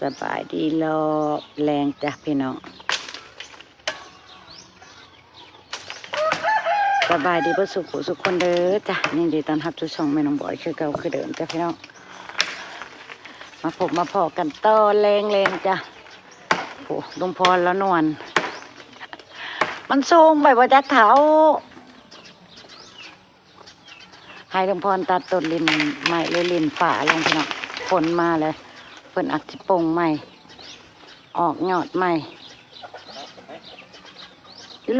สบายดีรอแรงจ้ะพี่น้องสบายดีประสุขคนเด้อจ้ะนี่ดีตอนทับทุกช่องแม่น้องบอยคือเก่าคือเดิมจ้ะพี่น้องมาพอกันต่อแรงจ้ะโอ้ลุงพรแล้วนวลมันสูงไปว่าจะเถาให้ลุงพรตัดต้นลินใหม่เลยลินฝ่าลงพี่น้องฝนมาเลยเพิ่นอัดที่ปงใหม่ออกยอดใหม่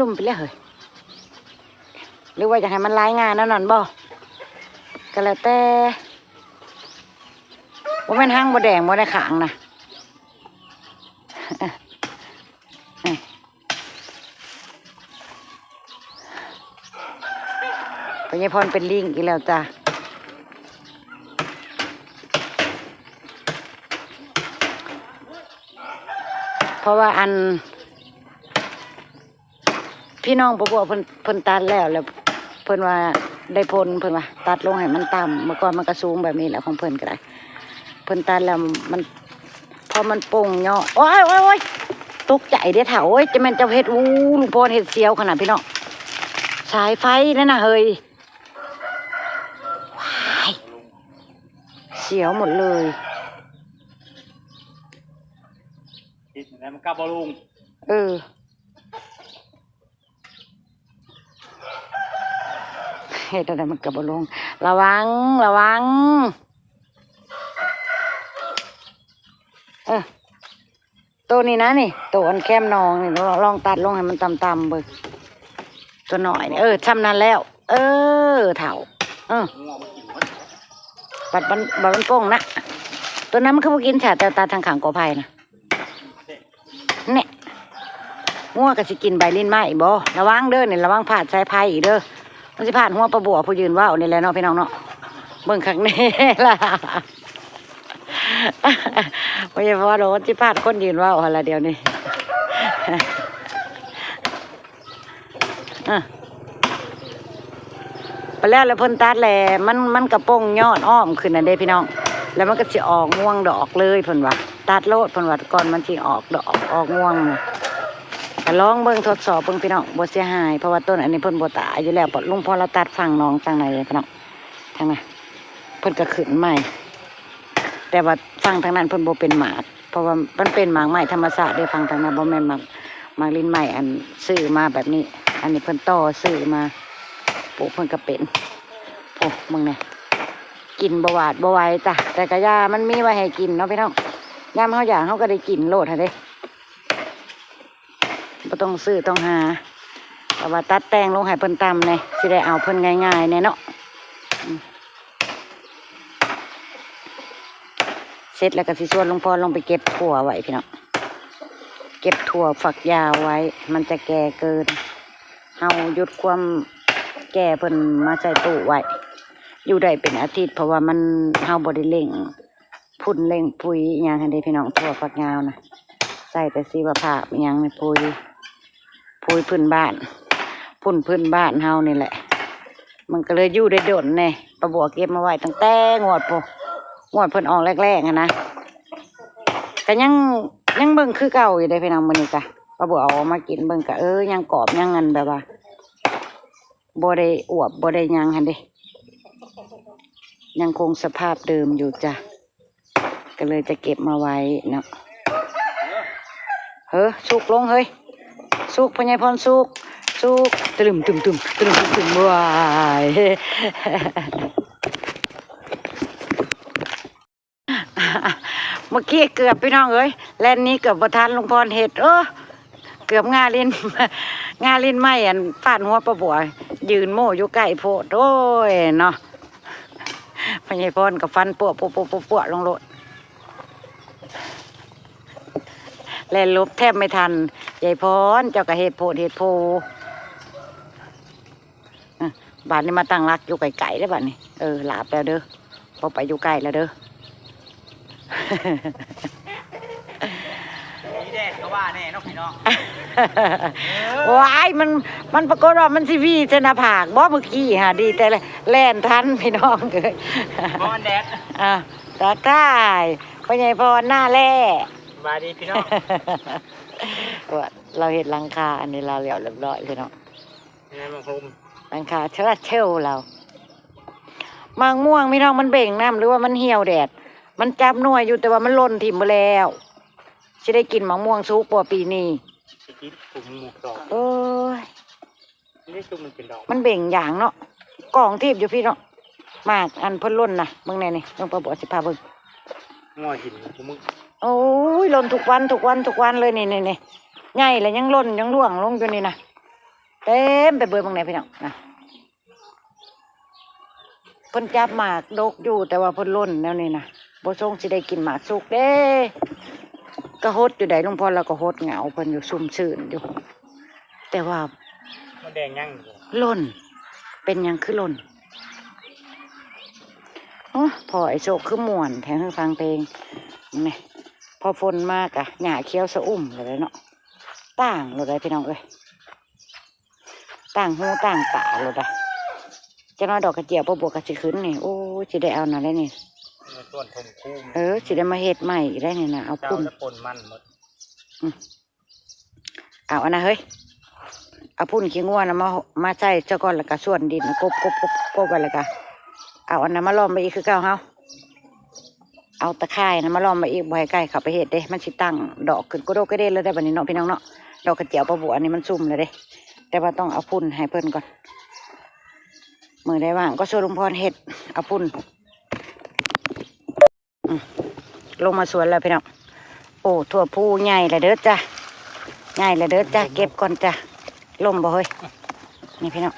ลุ่มไปเลยเฮ้ยหรือว่าจะให้มันรายงานนั่นบ่ก็แล้วแต่ว่ามันหั่งบ่แดงบ่ได้ขางนะปัญญาพรเป็นลิงอีกแล้วจ้ะเพราะว่าอันพี่น้องบอกว่าเพิ่นตัดแล้วเพิ่นว่าได้ผลเพิ่นว่าตัดลงให้มันต่ำเมื่อก่อนมันก็สูงแบบนี้แหละของเพิ่นก็ได้เพิ่นตัดแล้วมันพอมันโป่งเนาะโอ้ยตกใจเด้อเฒ่าโอ้ยจะแม่นเจ้าเฮ็ดลุงพรเฮ็ดเสียวขนาดพี่น้องสายไฟนั่นน่ะเฮ้ยว้ายเสียวหมดเลยติดแล้วมันกลับบอลุงเฮ็ดอะไรมันกับบลงระวังตัวนี้นะนี่ตัวอันแคมนองนี่ลองตัดลงให้มันต่ำๆเบิกตัวหน่อยนี่ทำนั้นแล้วเถ่าบัดมันโป่งนะตัวนั้นมันคือพวกกินฉาแต่ตาทางขางกอไผ่นะเนี่ยงัวก็สิกินใบลิ้นไม้บ่ระวังเด้อนี่ระวังผ่าสายไผ่อีกเด้อมันสิผ่านหัวปลาบัวผู้ยืนว่าวนี่แหละเนาะพี่น้องเนาะเบิ่งข้างนี้ล่ะไม่ใช่เพราะว่าเราสิผ่านคนยืนว่าวอะไรเดียวนี่ไปแล้วเพิ่นตัดแหละมันกระป้งยอดอ้อมขึ้นน่ะเด้พี่น้องแล้วมันก็สิออกง่วงดอกเลยเพิ่นว่าตัดโลดเพิ่นว่าก่อนมันสิออกดอกออกง่วงน่ะก็ลองเบิ่งทดสอบเบิ่งพี่น้องบ่เสียหายเพราะว่าต้นอันนี้เพิ่นบ่ตายอยู่แล้วลุงพอเราตัดฝั่งน้องทางไหนพี่น้องทางนั้นเพิ่นก็ขึ้นใหม่แต่ว่าฝั่งทางนั้นเพิ่นบ่เป็นหมากเพราะว่ามันเป็นหมากใหม่ธรรมชาติได้ฝั่งทางนั้นบ่แม่นหมากลิ้นใหม่อันซื้อมาแบบนี้อันนี้เพิ่นต่อซื้อมาปลูกเพิ่นก็เป็นโอ้มึงเนี่ยกินบ่หวาดบ่ไหวจ้ะแต่กะยามันมีไว้ให้กินเนาะพี่น้องยามเฮาอยากเฮาก็ได้กินโลดหั่นเด้บ่ต้องซื้อต้องหาแต่ว่าตัดแต่งลงให้เพิ่นตำเนี่ยสิได้เอาเพิ่นง่ายๆเนี่ยเนาะเสร็จแล้วก็สิชวนลุงพรลงไปเก็บถั่วไว้พี่น้องเก็บถั่วฝักยาวไว้มันจะแก่เกินเฮาหยุดความแก่เพิ่นมาใส่ตู้ไว้อยู่ได้เป็นอาทิตย์เพราะว่ามันเฮาบ่ได้เล่งพุ่นเล่งปุ๋ยอหยังให้ได้พี่น้องถั่วฝักยาวนะใส่แต่ชีวภาพอหยังในปุ๋ยพื้นบ้านพุ่นพื้นบ้านเฮานี่แหละมันก็เลยอยู่ได้ดนแน่ปลาบัวเก็บมาไว้ตั้งแต่งวดเพิ่นออกแรกๆนะก็ยังเบิ่งคือเก่าอยู่ได้พี่น้องมื้อนี้จ้ะปลาบัวเอามากินเบิ่งก็ยังกรอบยังงันแบบว่าบ่ได้อวบบ่ได้ยังหั่นเด้ยังคงสภาพเดิมอยู่จ้ะก็เลยจะเก็บมาไว้เนาะสุกลงเฮ้ยสุกพญายพรสุกตึมว้ายเมื่อกี้เกือบพี่น้องเอ้ยแล่นนี้เกือบบ่ทันลุงพรเฮ็ดเกือบงาลิ้นไม้อันฟาดหัวปลาบัวยืนโม่อยู่ใกล้โพดโอ้ยเนาะพญายพรกับฟันปวลงโลดแล่นลบแทบไม่ทันยายพรเจ้าก็เฮ็ดโพบ้านนี้มาตั้งรักอยู่ไกลๆได้บ้านนี้หลาบแล้วเด้อพอไปอยู่ใกล้แล้วเด้อมีแดดก็ว่าแน่เนาะพี่น้องว้ายมันปรากฏว่ามันสิวีเจนาผากบ่เมื่อกี้ดีแต่แล่นทันพี่น้องเลยบ่มันแดด ตากได้พ่อใหญ่พรหน้าแร่ สบายดีพี่น้อง ว่าเราเห็นหลังคาอันนี้เราเรียบร้อยพี่น้อง ยังไงบางคม หลังคาเชิดเชลเรามางม่วงพี่น้องมันเบ่งน้ำหรือว่ามันเหี่ยวแดดมันจับหน่วยอยู่แต่ว่ามันหล่นถิ่มไปแล้วจะได้กินมะม่วงสุกปัวปีนี้ สกิดถุงหมูกรอบ เอ้ย นี่ซุปมันเป็นดอก มันเบ่งอย่างเนาะกล่องทิพย์อยู่พี่เนาะมากอันเพิ่นล่นนะเบิ่งแน่นี่ต้องไปบอกสิพาเบิ่ง ง้อหินกูมึง โอ้ยล่นทุกวันเลยนี่ใหญ่แล้วยังล่นยังร่วงลงอยู่นี่นะเต็มไปเบิ่งเบิ่งแน่พี่น้องนะเพิ่นจับหมากดกอยู่แต่ว่าเพิ่นล่นแล้วนี่นะบ่ทรงสิได้กินหมากสุกเด้ก็ฮดอยู่ได้ลุงพรแล้วก็ฮดเหงาเพิ่นอยู่ซุ่มซื่นอยู่แต่ว่า มันแดงยั่งอยู่ ล่นเป็นหยังคือล่นโอ้พอไอ้โศกคือม่วนแทงให้ฟังเพลงนี่พอฝนมากอะหญ้าเขียวสะอุ่มเลยเนาะต่างเลยพี่น้องเอ้ยต่างหูต่างตาเลยได้จะน้อยดอกกระเจียวพอบวกกระสิขึ้นนี่โอ้สิได้เอาหน่ะได้นี่ มันส่วนทมคู่ สิได้มาเฮ็ดใหม่ได้นี่นะเอา เจ้า พุ่น จะปนมันหมด เอาอันนะเฮ้ยเอาพุ่นขี้งัวนะมาใส่เจ้าก้อนแล้วก็ส่วนดินนะกบไปแล้วก็เอาอันนั้นมาล้อมไปอีกคือเก่าเฮาเอาตะไคร่นะมาล้อมไปอีกบ่ให้ใกล้เข้าไปเฮ็ดเด้มันสิตั้งดอกขึ้นก็โดกก็เด้เลยได้บัดนี้เนาะพี่น้องเนาะดอกกระเจียวปะบัวอันนี้มันซุ่มเลยเด้แต่ว่าต้องเอาพุ่นให้เพิ่นก่อนมือได้ว่างก็ช่วยลุงพรเฮ็ดเอาพุ่นลงมาสวนแล้วพี่น้องโอ้ถั่วพูใหญ่เลยเด้อจ้ะใหญ่เลยเด้อจ้ะเก็บก่อนจ้ะลมบ่เฮ้ยนี่พี่น้อง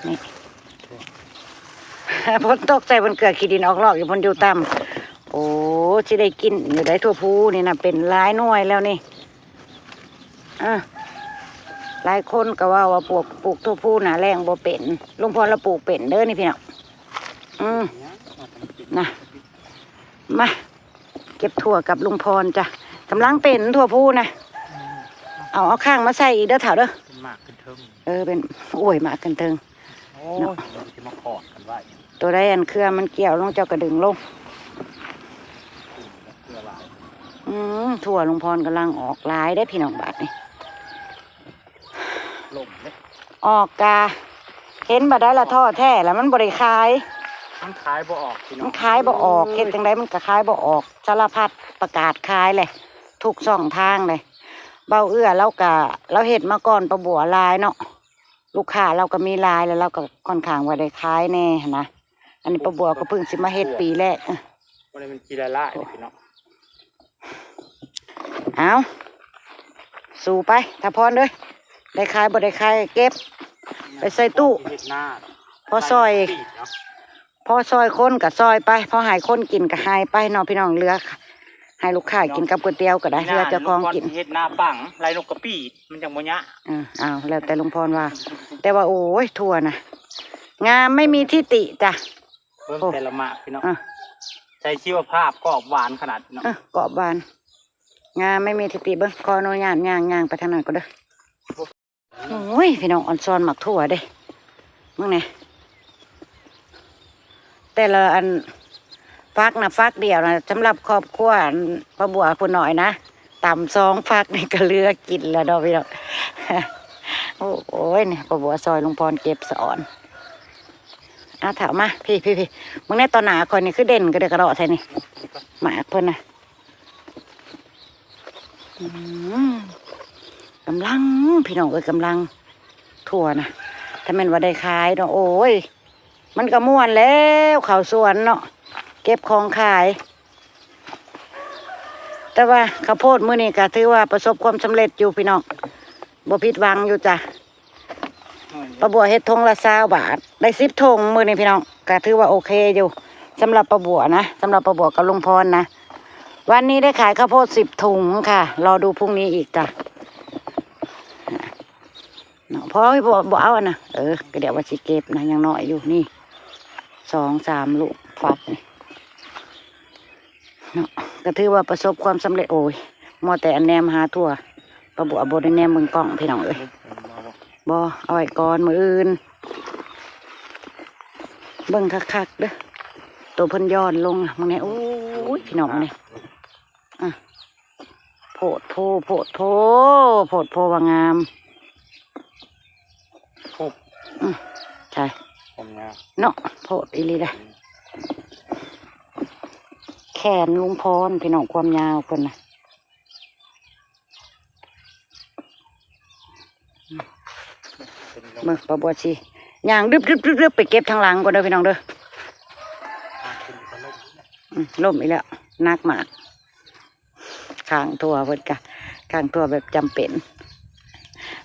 นี่ ฝนตกใจบนเกลือขี้ดินออกรอกอยู่บนอยู่ต่ำโอ้สิได้กินอยู่ได้ถั่วพูนี่นะเป็นหลายหน่วยแล้วนี่หลายคนก็ว่าปลูกถั่วพูน่ะแรงบ่เป็นลุงพรเราปลูกเป็นเด้อนี่พี่น้องนะมาเก็บถั่วกับลุงพรจ้ะกำลังเป็นถั่วพูนะเอาข้างมาใส่อีกเด้อเถาเด้อ เป็นหมากเป็นเทิง เป็นโอ้ยหมากกันเติง โอ้ยมันจะมาขอดกันไว้ ตัวได้อันเครือมันเกี่ยวลงเจ้ากระดึงลง เพื่อลาย ถั่วลุงพรกำลังออกลายได้พี่น้องบาทนี่ ลมเลย ออกกาเห็นบ่ได้ละท่อแท้แล้วมันบริขาย มันขายบ่ออกพี่น้อง มันขายบ่ออกเห็นจังไดมันก็ขายบ่ออกสารพัดประกาศขายเลยทุกช่องทางเลยเบาเอื้อเราเห็ดมาก่อนประบัวลายเนาะลูกค้าเราก็มีลายแล้วเราก็ค่อนข้างว่าได้ขายแน่นะอันนี้ประบัวก็เพิ่งสิมาเห็ดปีแรกวันนี้มันกีฬาละพี่น้อง เอาสู่ไปถ้าพรเลยได้ขายบ่ได้ขายเก็บไปใส่ตู้พอซอยคนกับซอยไปพอหายคนกินกับหายไปเนาะพี่น้องเหลือให้ลูกค้ากินกับก๋วยเตี๋ยวก็ได้เพื่อเจ้าของกิน เฮ็ดหน้าปังไรนกกระปี้มันจังบ่ยะ เอาแล้วแต่ลุงพรว่า แต่ว่าโอ้ยถั่วนะงามไม่มีที่ติจ้ะ เบิ่งแต่ละหมากพี่น้องใจชีวภาพกรอบหวานขนาดเนาะ กรอบบานงามไม่มีที่ติเบิ้งคอโนย่างไปทางนั้นก็เด้อโอ้ยพี่น้องอ่อนซอนหมักถั่วเด้มึงไงแต่ละอันฟักนะฟักเดียวนะสำหรับครอบครัวประบัวคนหน่อยนะต่ำ2 ฟักนี่ก็เหลือกินแล้วดอกพี่น้อง โอ้ยเนี่ยประบัวซอยลุงพรเก็บสอนถามมาพี่มึงในตอนหนาคนนี้คือเด่นก็เด็กกระโดดใช่นี่หมากเพิ่นนะกำลังพี่น้องกำลังถั่วนะถ้าแม่นว่าได้ขายเนาะโอ้ยมันก็ม่วนแล้วเขาสวนเนาะเก็บของขายแต่ว่าข้าวโพดมื้อนี้ก็ถือว่าประสบความสำเร็จอยู่พี่น้องบ่ผิดหวังอยู่จ้ะประบัวเฮ็ดทงละ20 บาทได้10 ทงมื้อนี้พี่น้องก็ถือว่าโอเคอยู่สำหรับประบัวนะสำหรับประบัวกับลุงพรนะวันนี้ได้ขายข้าวโพด10 ถุงค่ะรอดูพรุ่งนี้อีกจ้ะพอให้บ่เอานะก็เดี๋ยวว่าสิเก็บนะยังน้อยอยู่นี่2-3 ลูกฟักนี่เนาะก็ถือว่าประสบความสำเร็จโอ้ยมอแต่อันแนมหาทั่วประบัวบ่ได้แนมมึงกล้องพี่น้องบ่เอาไว้ก่อนมื้ออื่นเบิ่งคักๆเด้อ ตัวเพิ่นย้อนลงมึงเนี่ยโอ้ยพี่น้องเนี่ยอ่ะโพดโพว่างาม ปุ๊บ ใช่ ผมงาม เนาะโพดอีหลีได้แขนลุงพรพี่น้องความยาวเพิ่นนะเมื่อประบัวชีย่างดึบไปเก็บทางหลังก่อนเด้อพี่น้องเด้อล่มอีกแล้วนักมากข้างตัวเพิ่นกะข้างตัวแบบจำเป็น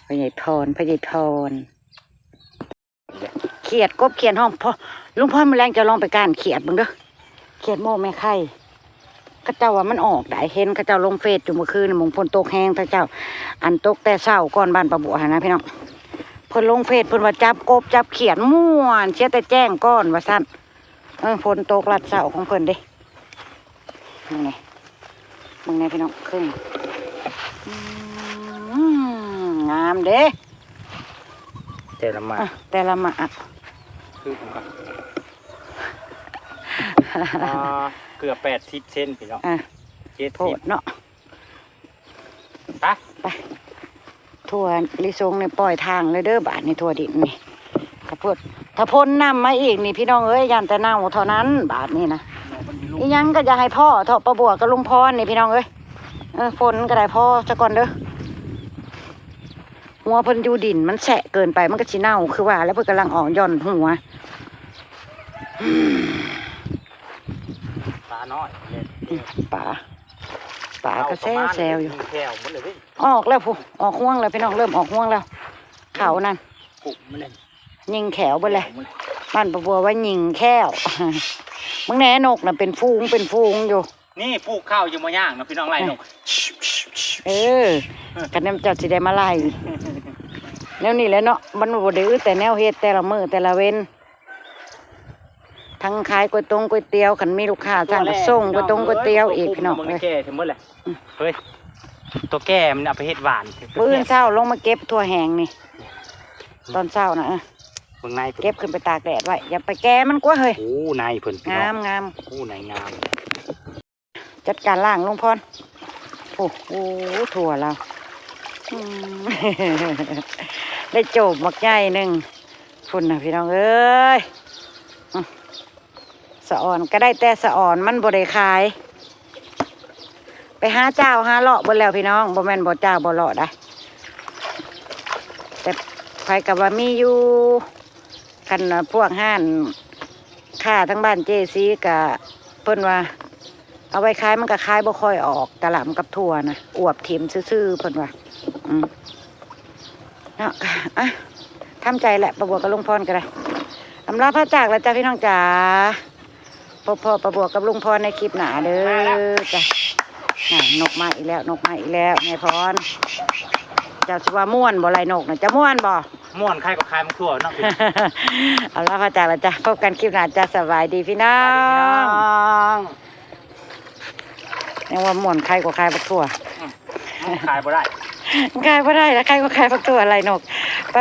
พญายพรเขียดกบเขียดห้องพอลุงพ่อมือแรงจะลองไปก้านเขียดบ้างเด้อเขียดโม่แม่ไข่ข้าเจ้าว่ามันออกได้เห็นข้าเจ้าลงเฟซอยู่เมื่อคืนมงพลตกแห้งข้าเจ้าอันตกแต่เศร้าก่อนบ้านประบัวนะพี่น้องเพิ่นลงเฟซเพิ่นว่าจับกบจับเขียดม่วนเชี่ยแต่แจ้งก้อนว่าสั้นฝนตกลัดเศร้าของเพิ่นเด้มึงไงพี่น้องครึ่งงามเด้แต่ละหมาก คือผมครับเกือบ80 เซนพี่น้องโพดเนาะไปทั่วลิซงเนี่ยปล่อยทางเลยเด้อบาทในทั่วดินนี่ถ้าพ่นน้ำมาอีกนี่พี่น้องเอ้ยยันแต่เน่าเท่านั้นบาทนี่นะอียังก็จะให้พ่อเถาะประบัวกับลุงพรนี่พี่น้องเอ้ยฝนก็ได้พ่อจะก่อนเด้อหัวเพิ่นอยู่ดินมันแฉะเกินไปมันก็ชิเน่าคือว่าแล้วเพิ่นกำลังออกย่อนหัวปลาน้อยปลาก็แซวอยู่ออกแล้วผู้ออกห่วงแล้วพี่น้องเริ่มออกห่วงแล้วเขานั่นยิงแขวไปเลยบ้านประบัวว่ายิงแข้วมึงแหนนกน่ะเป็นฟูงอยู่นี่ปลูกข้าวอยู่มาย่างนะพี่น้องไล่นกกันน้ำจัดสิได้มาไล่แนวนี้แหละเนาะมันบ่ได้แต่แนวเฮ็ดแต่ละมื้อแต่ละเว้นทั้งขายก๋วยเตี๋ยวขันมีลูกค้าสั่งก็ส่งก๋วยเตี๋ยวอีกพี่น้องเลยแก่ถึงเมื่อไหร่เฮ้ยตัวแก่มันเอาไปเฮ็ดหวานมื้อเช้าลงมาเก็บถั่วแห้งนี่ตอนเช้านะเบิ่งในเก็บขึ้นไปตากแดดไว้อย่าไปแก้มันกว่าเฮ้ยโอ้ในเพิ่นงามโอ้ในงามจัดการล่างลุงพรโอ้โหถั่วเราได้โจบมักใหญ่หนึ่งฝุ่นนะพี่น้องเอ้ยสะอ่อนก็ได้แต่สะอ่อนมันบ่ได้ขายไปหาเจ้าหาเลาะบนแล้วพี่น้องบ่แม่นบ่เจ้าบ่เลาะได้แต่ใครกับว่ามีอยู่คันพวกห้านค่าทั้งบ้านเจซีกับเพิ่นว่าเอาไว้ขายมันก็ขายบ่ค่อยออกกะหล่ำกับถั่วนะอวบถิ่มซื่อๆเพิ่นว่าเนาะทำใจแหละประบัวกับลุงพรก็ได้อำลาพระจากแล้วจ้าพี่น้องจ๋าพ่อประบัวกับลุงพรในคลิปหนาเด้อจ้ะนกมาอีกแล้วไงพรเจ้าสิว่าม่วนบ่ไรนกนะจะม่วนบ่ม่วนใครก็ใครมันทั่วเนาะเอาละพระจากแล้วจ้ะพบกันคลิปหน้าจ้ะสบายดีพี่น้องยังว่าม่วนใครก็ใครบักทั่วขายบ่ได้แล้วใครก็ใครบักทั่วอะไรนกไป